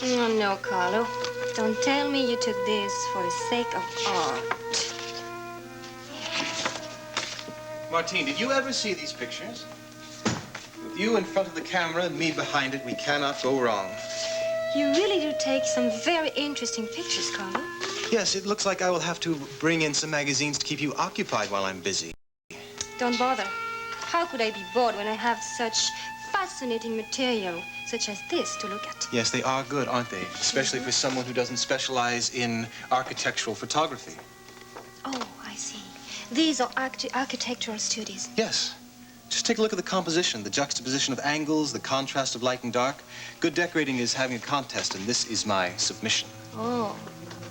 Oh, no, Carlo. Don't tell me you took this for the sake of art. Martine, did you ever see these pictures? With you in front of the camera and me behind it, we cannot go wrong. You really do take some very interesting pictures, Carlo. Yes, it looks like I will have to bring in some magazines to keep you occupied while I'm busy. Don't bother. How could I be bored when I have such fascinating material, such as this, to look at? Yes, they are good, aren't they? Especially for someone who doesn't specialize in architectural photography. Oh, I see. These are architectural studies. Yes. Just take a look at the composition, the juxtaposition of angles, the contrast of light and dark. Good decorating is having a contest, and this is my submission. Oh.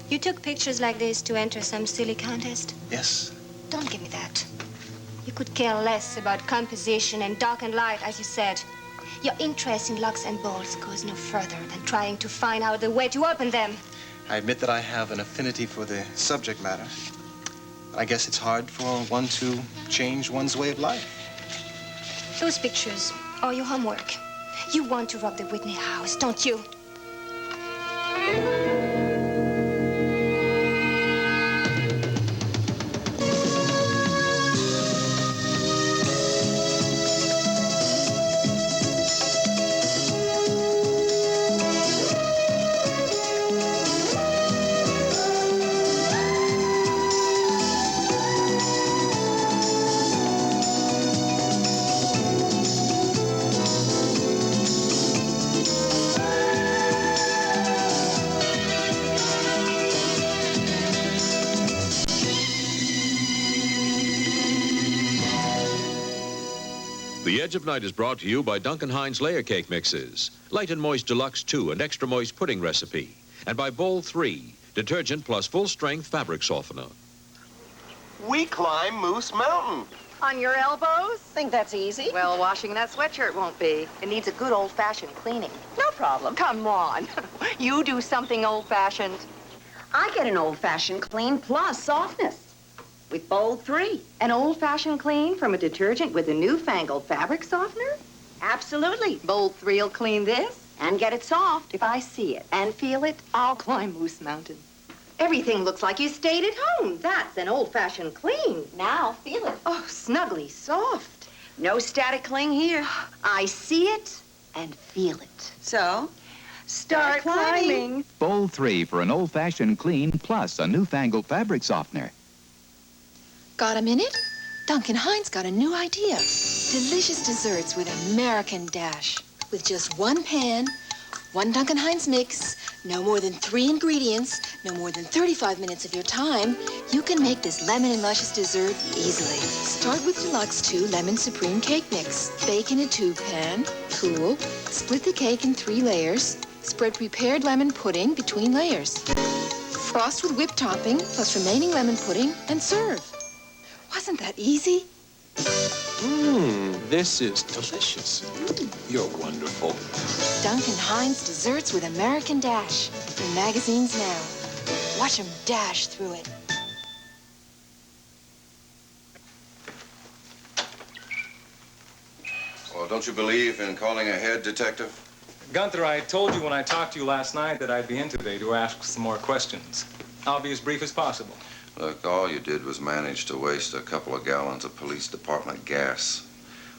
You took pictures like this to enter some silly contest? Yes. Don't give me that. You could care less about composition and dark and light, as you said. Your interest in locks and bolts goes no further than trying to find out the way to open them. I admit that I have an affinity for the subject matter. I guess it's hard for one to change one's way of life. Those pictures are your homework. You want to rob the Whitney house, don't you? The Edge of Night is brought to you by Duncan Hines Layer Cake Mixes, Light and Moist Deluxe 2 and Extra Moist Pudding Recipe, and by Bowl 3, detergent plus full-strength fabric softener. We climb Moose Mountain. On your elbows? Think that's easy? Well, washing that sweatshirt won't be. It needs a good old-fashioned cleaning. No problem. Come on. You do something old-fashioned. I get an old-fashioned clean plus softness with Bowl 3. An old-fashioned clean from a detergent with a newfangled fabric softener? Absolutely. Bowl 3'll clean this. And get it soft. If I see it and feel it, I'll climb Moose Mountain. Everything looks like you stayed at home. That's an old-fashioned clean. Now, feel it. Oh, snuggly soft. No static cling here. I see it and feel it. So, Start climbing. Bowl 3 for an old-fashioned clean plus a newfangled fabric softener. Got a minute? Duncan Hines got a new idea. Delicious desserts with American dash. With just one pan, one Duncan Hines mix, no more than 3 ingredients, no more than 35 minutes of your time, you can make this lemon and luscious dessert easily. Start with Deluxe 2 Lemon Supreme Cake Mix. Bake in a tube pan, cool, split the cake in 3 layers, spread prepared lemon pudding between layers. Frost with whipped topping plus remaining lemon pudding and serve. Wasn't that easy? This is delicious. You're wonderful. Duncan Hines Desserts with American Dash. In magazines now. Watch 'em dash through it. Well, don't you believe in calling ahead, Detective? Gunther, I told you when I talked to you last night that I'd be in today to ask some more questions. I'll be as brief as possible. Look, all you did was manage to waste a couple of gallons of police department gas.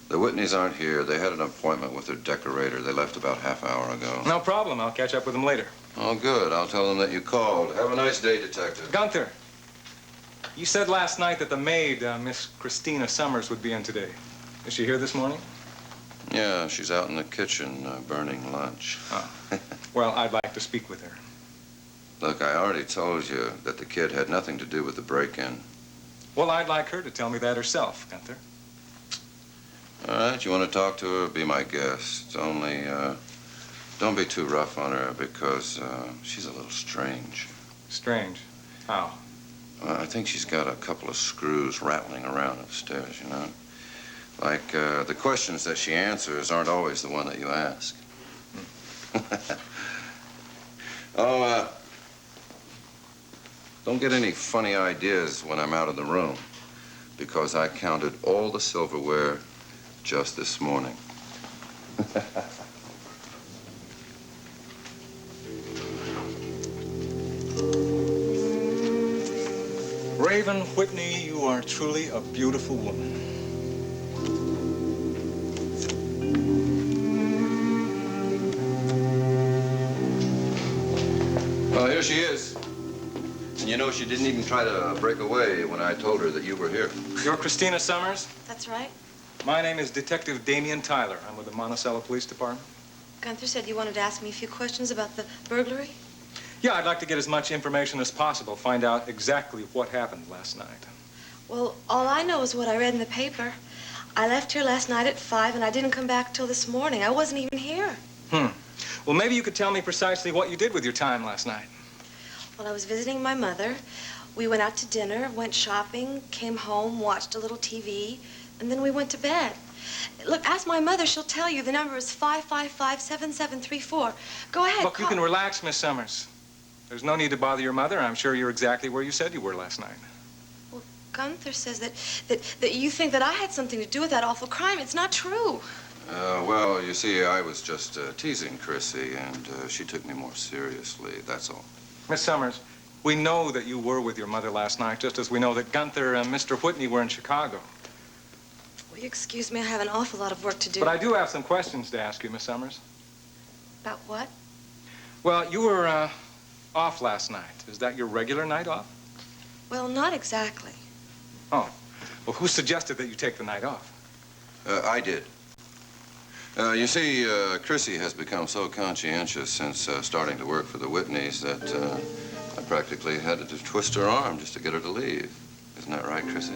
The Whitneys aren't here. They had an appointment with their decorator. They left about half hour ago. No problem. I'll catch up with them later. Oh, good. I'll tell them that you called. Have a nice day, Detective. Gunther, you said last night that the maid, Miss Christina Summers, would be in today. Is she here this morning? Yeah, she's out in the kitchen burning lunch. Oh. Well, I'd like to speak with her. Look, I already told you that the kid had nothing to do with the break-in. Well, I'd like her to tell me that herself, Gunther. All right, you want to talk to her? Be my guest. Only, don't be too rough on her because she's a little strange. Strange? How? I think she's got a couple of screws rattling around upstairs, you know? Like, the questions that she answers aren't always the one that you ask. Oh, don't get any funny ideas when I'm out of the room, because I counted all the silverware just this morning. Raven Whitney, you are truly a beautiful woman. Well, here she is. And you know, she didn't even try to break away when I told her that you were here. You're Christina Summers? That's right. My name is Detective Damian Tyler. I'm with the Monticello Police Department. Gunther said you wanted to ask me a few questions about the burglary. Yeah, I'd like to get as much information as possible, find out exactly what happened last night. Well, all I know is what I read in the paper. I left here last night at 5, and I didn't come back till this morning. I wasn't even here. Well, maybe you could tell me precisely what you did with your time last night. Well, I was visiting my mother. We went out to dinner, went shopping, came home, watched a little TV, and then we went to bed. Look, ask my mother. She'll tell you. The number is 555-7734. Go ahead, Look, call. you can relax, Miss Summers. There's no need to bother your mother. I'm sure you're exactly where you said you were last night. Well, Gunther says that you think that I had something to do with that awful crime. It's not true. Well, you see, I was just teasing Chrissy, and she took me more seriously, that's all. Miss Summers, we know that you were with your mother last night, just as we know that Gunther and Mr. Whitney were in Chicago. Will you excuse me? I have an awful lot of work to do. But I do have some questions to ask you, Miss Summers. About what? Well, you were off last night. Is that your regular night off? Well, not exactly. Oh. Well, who suggested that you take the night off? I did. You see, Chrissy has become so conscientious since starting to work for the Whitneys that I practically had to twist her arm just to get her to leave. Isn't that right, Chrissy?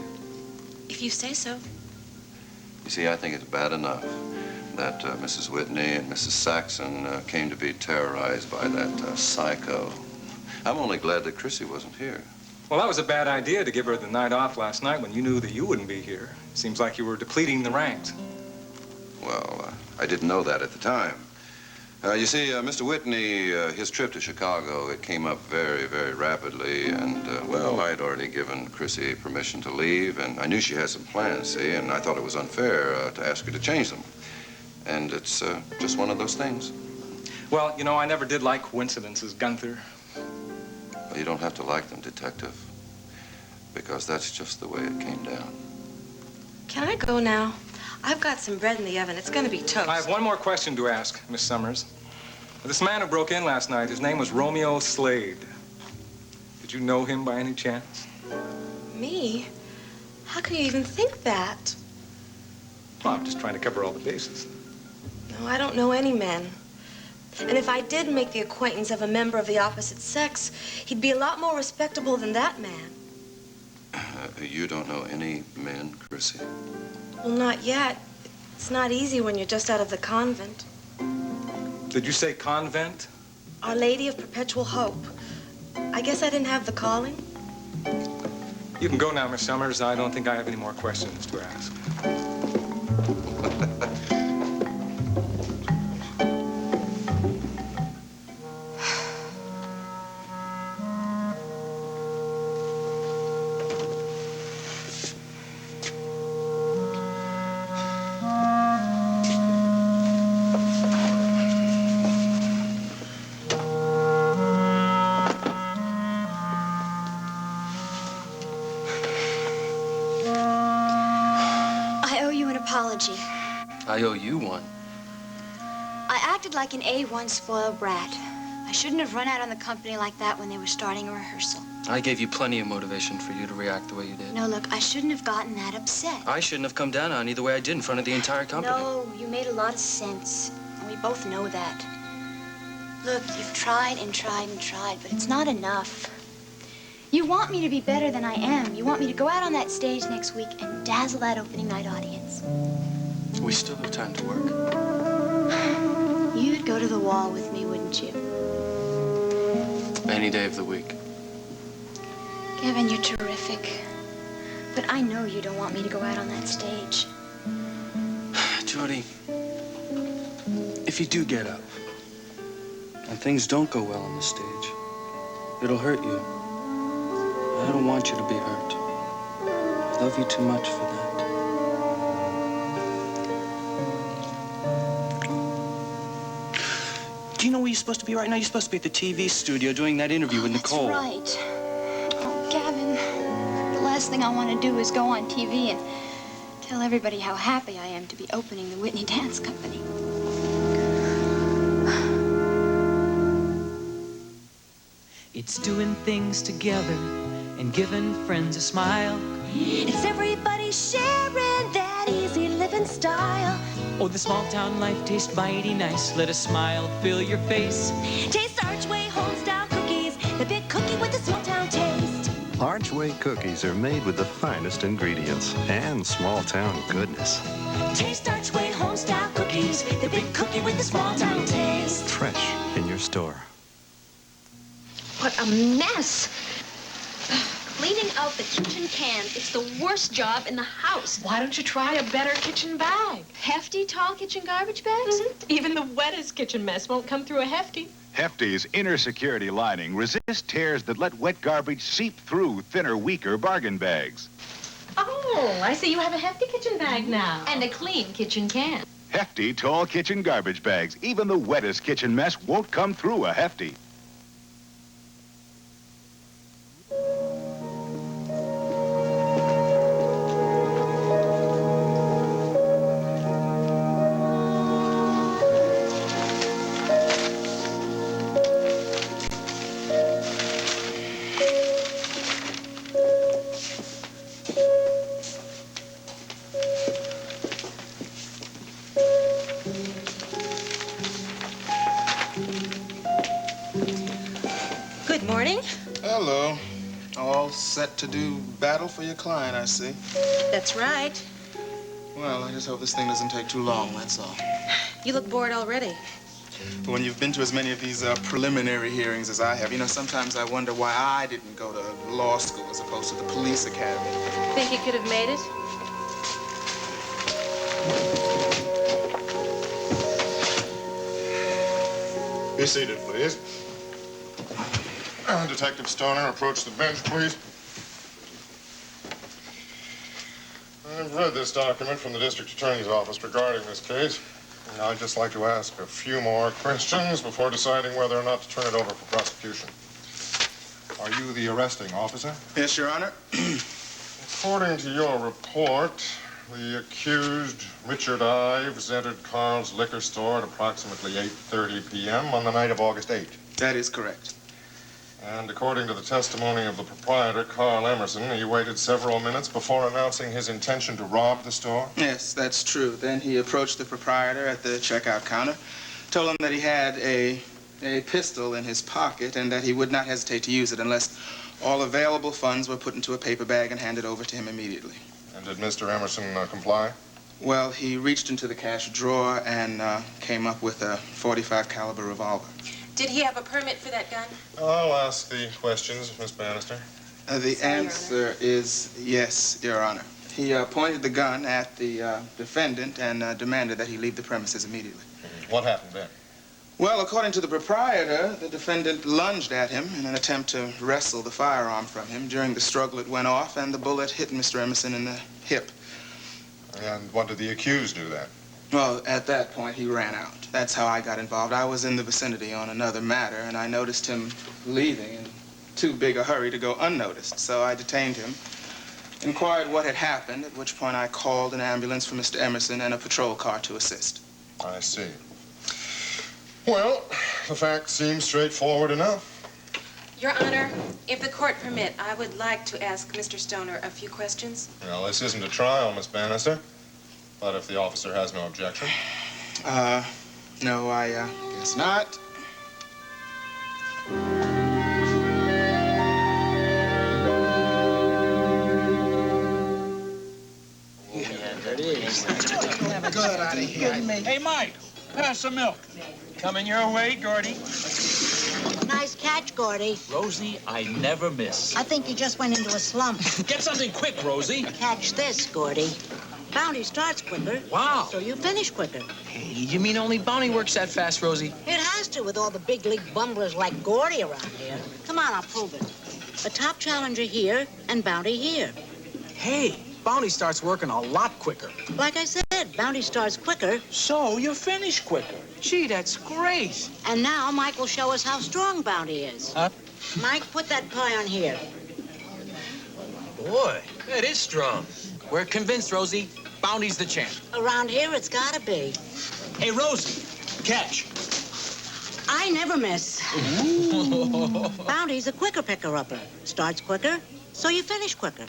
If you say so. You see, I think it's bad enough that Mrs. Whitney and Mrs. Saxon came to be terrorized by that psycho. I'm only glad that Chrissy wasn't here. Well, that was a bad idea to give her the night off last night when you knew that you wouldn't be here. Seems like you were depleting the ranks. Well, I didn't know that at the time. You see, Mr. Whitney, his trip to Chicago, it came up very, very rapidly, and, well, I'd already given Chrissy permission to leave, and I knew she had some plans, see, and I thought it was unfair to ask her to change them. And it's just one of those things. Well, you know, I never did like coincidences, Gunther. Well, you don't have to like them, Detective, because that's just the way it came down. Can I go now? I've got some bread in the oven. It's going to be toast. I have one more question to ask, Miss Summers. This man who broke in last night, his name was Romeo Slade. Did you know him by any chance? Me? How can you even think that? Well, I'm just trying to cover all the bases. No, I don't know any men. And if I did make the acquaintance of a member of the opposite sex, he'd be a lot more respectable than that man. You don't know any men, Chrissy? Well, not yet. It's not easy when you're just out of the convent. Did you say convent? Our Lady of Perpetual Hope. I guess I didn't have the calling. You can go now, Miss Summers. I don't think I have any more questions to ask. Apology. I owe you one. I acted like an A1 spoiled brat. I shouldn't have run out on the company like that when they were starting a rehearsal. I gave you plenty of motivation for you to react the way you did. No, look, I shouldn't have gotten that upset. I shouldn't have come down on you the way I did in front of the entire company. No, you made a lot of sense, and we both know that. Look, you've tried and tried and tried, but it's not enough. You want me to be better than I am. You want me to go out on that stage next week and dazzle that opening night audience. We still have time to work. You'd go to the wall with me, wouldn't you? Any day of the week. Kevin, you're terrific. But I know you don't want me to go out on that stage. Jody, if you do get up and things don't go well on the stage, it'll hurt you. I don't want you to be hurt. I love you too much for that. Do you know where you're supposed to be right now? You're supposed to be at the TV studio doing that interview with Nicole. That's right. Oh, Gavin, the last thing I want to do is go on TV and tell everybody how happy I am to be opening the Whitney Dance Company. It's doing things together and giving friends a smile. It's everybody sharing that easy living style. Oh, the small town life tastes mighty nice. Let a smile fill your face. Taste Archway home-style cookies, the big cookie with the small town taste. Archway cookies are made with the finest ingredients and small town goodness. Taste Archway home-style cookies, the big cookie with the small town taste. Fresh in your store. What a mess. Cleaning out the kitchen cans, it's the worst job in the house. Why don't you try a better kitchen bag? Hefty, tall kitchen garbage bags? Even the wettest kitchen mess won't come through a Hefty. Hefty's inner security lining resists tears that let wet garbage seep through thinner, weaker bargain bags. Oh, I see you have a Hefty kitchen bag now. And a clean kitchen can. Hefty tall kitchen garbage bags. Even the wettest kitchen mess won't come through a Hefty. Good morning. Hello. All set to do battle for your client, I see. That's right. Well, I just hope this thing doesn't take too long, that's all. You look bored already. But when you've been to as many of these preliminary hearings as I have, you know, sometimes I wonder why I didn't go to law school as opposed to the police academy. Think you could have made it? Be seated, please. Detective Stoner, approach the bench, please. I've read this document from the district attorney's office regarding this case. And I'd just like to ask a few more questions before deciding whether or not to turn it over for prosecution. Are you the arresting officer? Yes, Your Honor. According to your report, the accused, Richard Ives, entered Carl's liquor store at approximately 8:30 p.m. on the night of August 8th. That is correct. And according to the testimony of the proprietor, Carl Emerson, he waited several minutes before announcing his intention to rob the store? Yes, that's true. Then he approached the proprietor at the checkout counter, told him that he had a pistol in his pocket and that he would not hesitate to use it unless all available funds were put into a paper bag and handed over to him immediately. And did Mr. Emerson comply? Well, he reached into the cash drawer and came up with a .45 caliber revolver. Did he have a permit for that gun? I'll ask the questions, Miss Bannister. The answer is yes, Your Honor. He pointed the gun at the defendant and demanded that he leave the premises immediately. What happened then? Well, according to the proprietor, the defendant lunged at him in an attempt to wrestle the firearm from him. During the struggle, it went off, and the bullet hit Mr. Emerson in the hip. And what did the accused do then? Well, at that point, he ran out. That's how I got involved. I was in the vicinity on another matter, and I noticed him leaving in too big a hurry to go unnoticed. So I detained him, inquired what had happened, at which point I called an ambulance for Mr. Emerson and a patrol car to assist. I see. Well, the facts seem straightforward enough. Your Honor, if the court permit, I would like to ask Mr. Stoner a few questions. Well, this isn't a trial, Miss Bannister. But if the officer has no objection. No, I guess not. Good out of here. Hey, Mike, pass some milk. Coming your way, Gordy. Nice catch, Gordy. Rosie, I never miss. I think you just went into a slump. Get something quick, Rosie. Catch this, Gordy. Bounty starts quicker. Wow. So you finish quicker. Hey, you mean only Bounty works that fast, Rosie? It has to with all the big league bumblers like Gordy around here. Come on, I'll prove it. A top challenger here and Bounty here. Hey, Bounty starts working a lot quicker. Like I said, Bounty starts quicker. So you finish quicker. Gee, that's great. And now Mike will show us how strong Bounty is. Huh? Mike, put that pie on here. Boy, that is strong. We're convinced, Rosie. Bounty's the champ. Around here, it's gotta be. Hey, Rosie, catch. I never miss. Bounty's a quicker picker-upper. Starts quicker, so you finish quicker.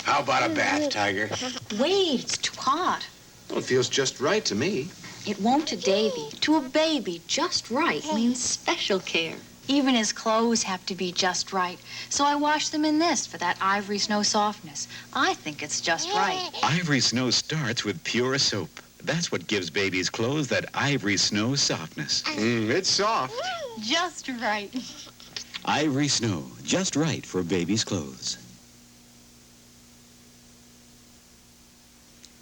How about a bath, Tiger? Wait, it's too hot. Well, it feels just right to me. It won't to Davy. To a baby, just right means special care. Even his clothes have to be just right. So I wash them in this for that ivory snow softness. I think it's just right. Ivory Snow starts with pure soap. That's what gives babies' clothes that Ivory Snow softness. It's soft. Just right. Ivory Snow, just right for babies' clothes.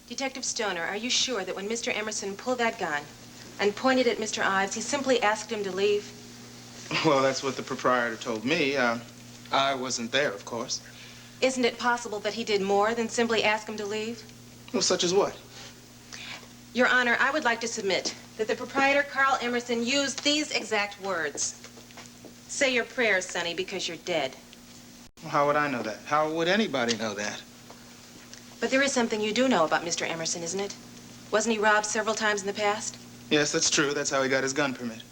Detective Stoner, are you sure that when Mr. Emerson pulled that gun and pointed at Mr. Ives, he simply asked him to leave? Well, that's what the proprietor told me. I wasn't there, of course. Isn't it possible that he did more than simply ask him to leave? Well, such as what? Your Honor, I would like to submit that the proprietor, Carl Emerson, used these exact words. Say your prayers, Sonny, because you're dead. Well, how would I know that? How would anybody know that? But there is something you do know about Mr. Emerson, isn't it? Wasn't he robbed several times in the past? Yes, that's true. That's how he got his gun permit.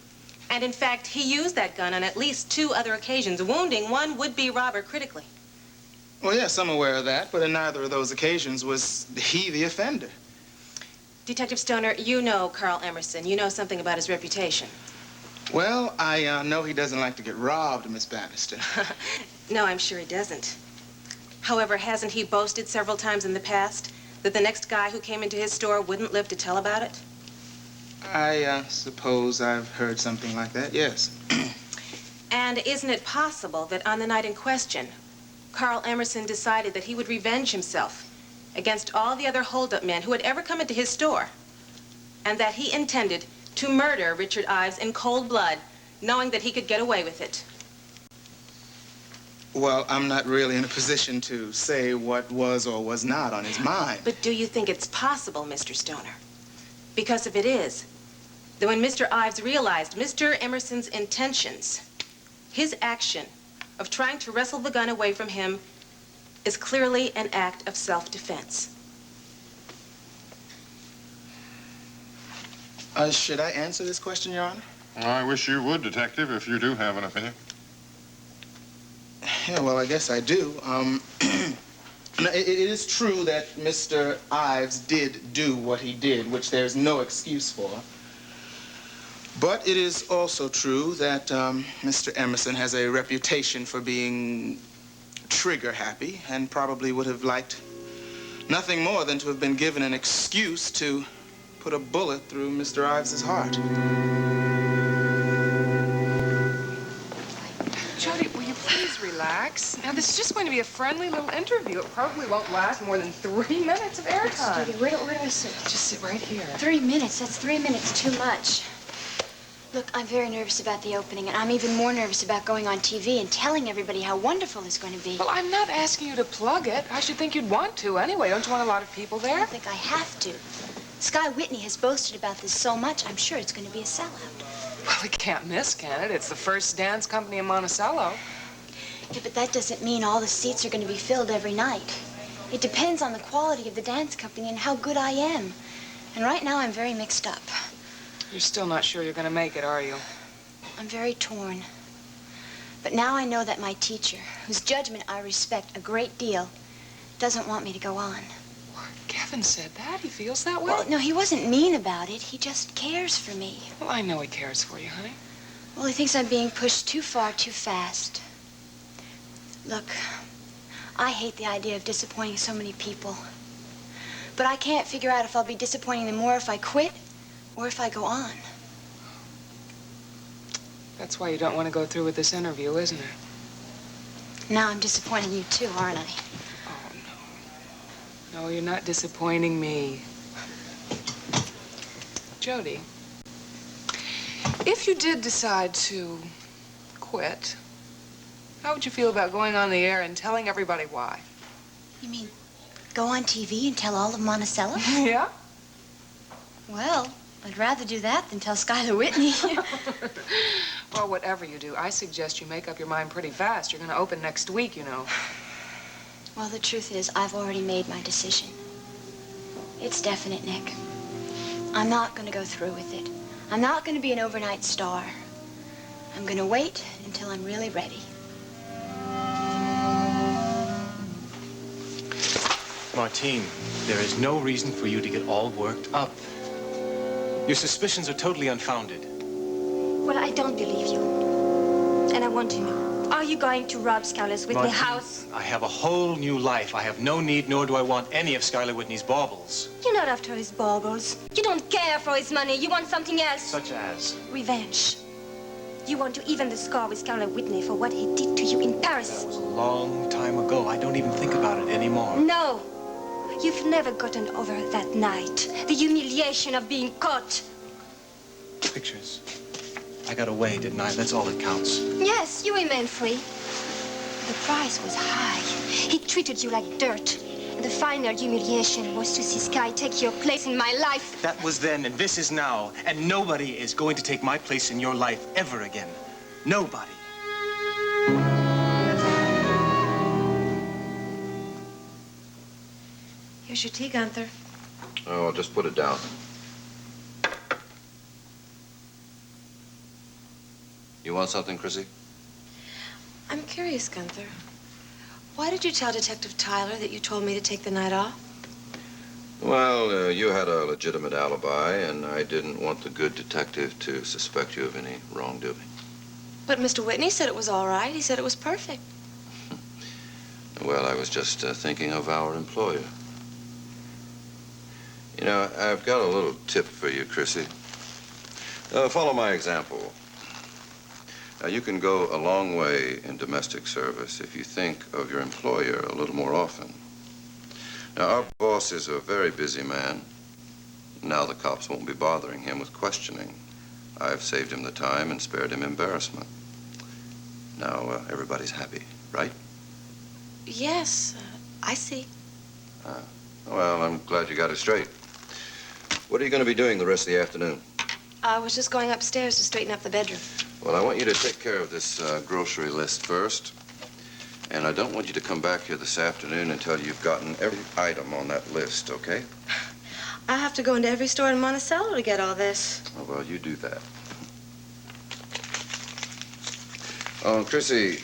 And in fact, he used that gun on at least 2 other occasions, wounding one would-be robber critically. Well, yes, I'm aware of that, but in neither of those occasions was he the offender. Detective Stoner, you know Carl Emerson. You know something about his reputation. Well, I know he doesn't like to get robbed, Miss Bannister. No, I'm sure he doesn't. However, hasn't he boasted several times in the past that the next guy who came into his store wouldn't live to tell about it? I suppose I've heard something like that, yes. And isn't it possible that on the night in question, Carl Emerson decided that he would revenge himself against all the other hold-up men who had ever come into his store, and that he intended to murder Richard Ives in cold blood, knowing that he could get away with it? Well, I'm not really in a position to say what was or was not on his mind. But do you think it's possible, Mr. Stoner? Because if it is, then when Mr. Ives realized Mr. Emerson's intentions, his action of trying to wrestle the gun away from him is clearly an act of self-defense. Should I answer this question, Your Honor? I wish you would, Detective, if you do have an opinion. Yeah, well, I guess I do. It is true that Mr. Ives did do what he did, which there's no excuse for. But it is also true that Mr. Emerson has a reputation for being trigger-happy and probably would have liked nothing more than to have been given an excuse to put a bullet through Mr. Ives's heart. Jody, will you please relax? Now, this is just going to be a friendly little interview. It probably won't last more than 3 minutes of airtime. Judy, where do I sit? Just sit right here. 3 minutes. That's 3 minutes too much. Look, I'm very nervous about the opening, and I'm even more nervous about going on TV and telling everybody how wonderful it's going to be. Well, I'm not asking you to plug it. I should think you'd want to anyway. Don't you want a lot of people there? I don't think I have to. Sky Whitney has boasted about this so much, I'm sure it's going to be a sellout. Well, we can't miss, can it? It's the first dance company in Monticello. Yeah, but that doesn't mean all the seats are going to be filled every night. It depends on the quality of the dance company and how good I am. And right now, I'm very mixed up. You're still not sure you're going to make it, are you? I'm very torn. But now I know that my teacher, whose judgment I respect a great deal, doesn't want me to go on. Kevin said that. He feels that way. Well, no, he wasn't mean about it. He just cares for me. Well, I know he cares for you, honey. Well, he thinks I'm being pushed too far, too fast. Look, I hate the idea of disappointing so many people. But I can't figure out if I'll be disappointing them more if I quit or if I go on. That's why you don't want to go through with this interview, isn't it? Now I'm disappointing you too, aren't I? No, you're not disappointing me. Jody, if you did decide to quit, how would you feel about going on the air and telling everybody why? You mean go on TV and tell all of Monticello? Yeah. Well, I'd rather do that than tell Skylar Whitney. Well, whatever you do, I suggest you make up your mind pretty fast. You're going to open next week, you know. Well, the truth is, I've already made my decision. It's definite, Nick. I'm not going to go through with it. I'm not going to be an overnight star. I'm going to wait until I'm really ready. Martine, there is no reason for you to get all worked up. Your suspicions are totally unfounded. Well, I don't believe you. And I want to know. Are you going to rob Skylar Whitney's Martine, house? I have a whole new life. I have no need, nor do I want any of Skylar Whitney's baubles. You're not after his baubles. You don't care for his money. You want something else. Such as? Revenge. You want to even the score with Skylar Whitney for what he did to you in Paris. That was a long time ago. I don't even think about it anymore. No. You've never gotten over that night. The humiliation of being caught. Pictures. I got away, didn't I? That's all that counts. Yes, you remain free. The price was high. He treated you like dirt. And the final humiliation was to see Sky take your place in my life. That was then, and this is now. And nobody is going to take my place in your life ever again. Nobody. Here's your tea, Gunther. Oh, just put it down. You want something, Chrissy? I'm curious, Gunther. Why did you tell Detective Tyler that you told me to take the night off? Well, you had a legitimate alibi, and I didn't want the good detective to suspect you of any wrongdoing. But Mr. Whitney said it was all right. He said it was perfect. Well, I was just thinking of our employer. You know, I've got a little tip for you, Chrissy. Follow my example. You can go a long way in domestic service if you think of your employer a little more often. Now, our boss is a very busy man. Now the cops won't be bothering him with questioning. I've saved him the time and spared him embarrassment. Now, everybody's happy, right? Yes, I see. Well, I'm glad you got it straight. What are you going to be doing the rest of the afternoon? I was just going upstairs to straighten up the bedroom. Well, I want you to take care of this grocery list first. And I don't want you to come back here this afternoon until you've gotten every item on that list, okay? I have to go into every store in Monticello to get all this. Oh, well, you do that. Oh, Chrissy,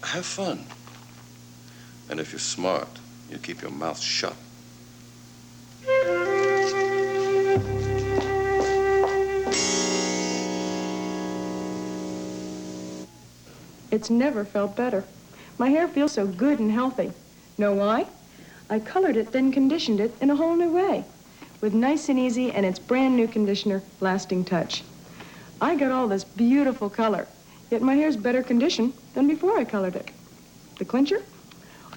have fun. And if you're smart, you keep your mouth shut. It's never felt better. My hair feels so good and healthy. Know why? I colored it, then conditioned it in a whole new way. With Nice and Easy and its brand new conditioner, Lasting Touch. I got all this beautiful color, yet my hair's better conditioned than before I colored it. The clincher?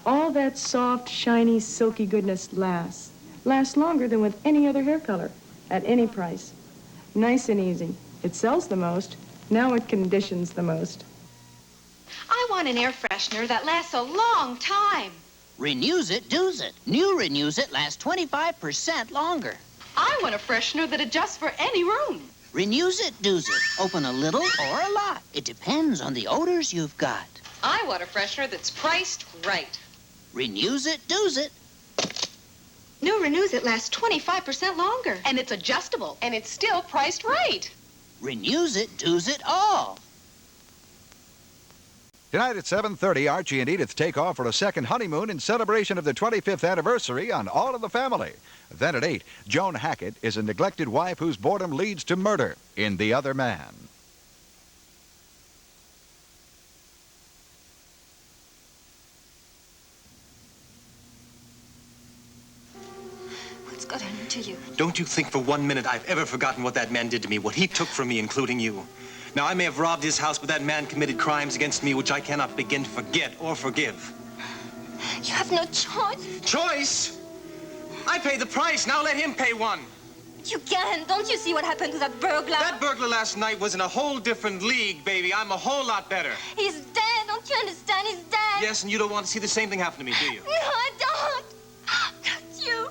All that soft, shiny, silky goodness lasts. Lasts longer than with any other hair color, at any price. Nice and Easy. It sells the most. Now it conditions the most. I want an air freshener that lasts a long time. Renews It, Do's It. New Renews It lasts 25% longer. I want a freshener that adjusts for any room. Renews It, Do's It. Open a little or a lot. It depends on the odors you've got. I want a freshener that's priced right. Renews It, Do's It. New Renews It lasts 25% longer. And it's adjustable. And it's still priced right. Renews It, Do's It all. Tonight at 7:30, Archie and Edith take off for a second honeymoon in celebration of the 25th anniversary on All in the Family. Then at 8, Joan Hackett is a neglected wife whose boredom leads to murder in The Other Man. What's gotten into you? Don't you think for 1 minute I've ever forgotten what that man did to me, what he took from me, including you. Now, I may have robbed his house, but that man committed crimes against me which I cannot begin to forget or forgive. You have no choice. Choice? I paid the price. Now let him pay one. You can't. Don't you see what happened to that burglar? That burglar last night was in a whole different league, baby. I'm a whole lot better. He's dead. Don't you understand? He's dead. Yes, and you don't want to see the same thing happen to me, do you? No, I don't. Not you.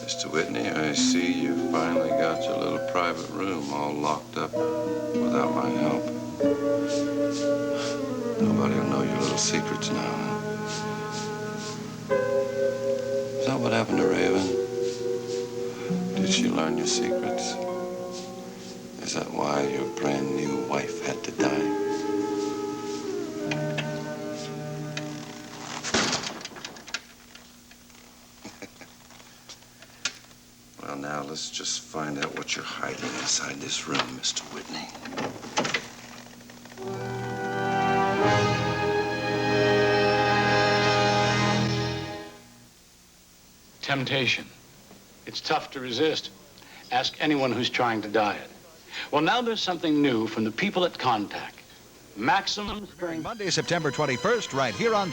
Mr. Whitney, I see you finally got your little private room all locked up without my help. Nobody will know your little secrets now, huh? Is that what happened to Raven? Did she learn your secrets? Is that why your brand new wife had to die? Well, now let's just find out what you're hiding inside this room, Mr. Whitney. Temptation. It's tough to resist. Ask anyone who's trying to diet. Well, now there's something new from the people at Contact. Maximum... Monday, September 21st, right here on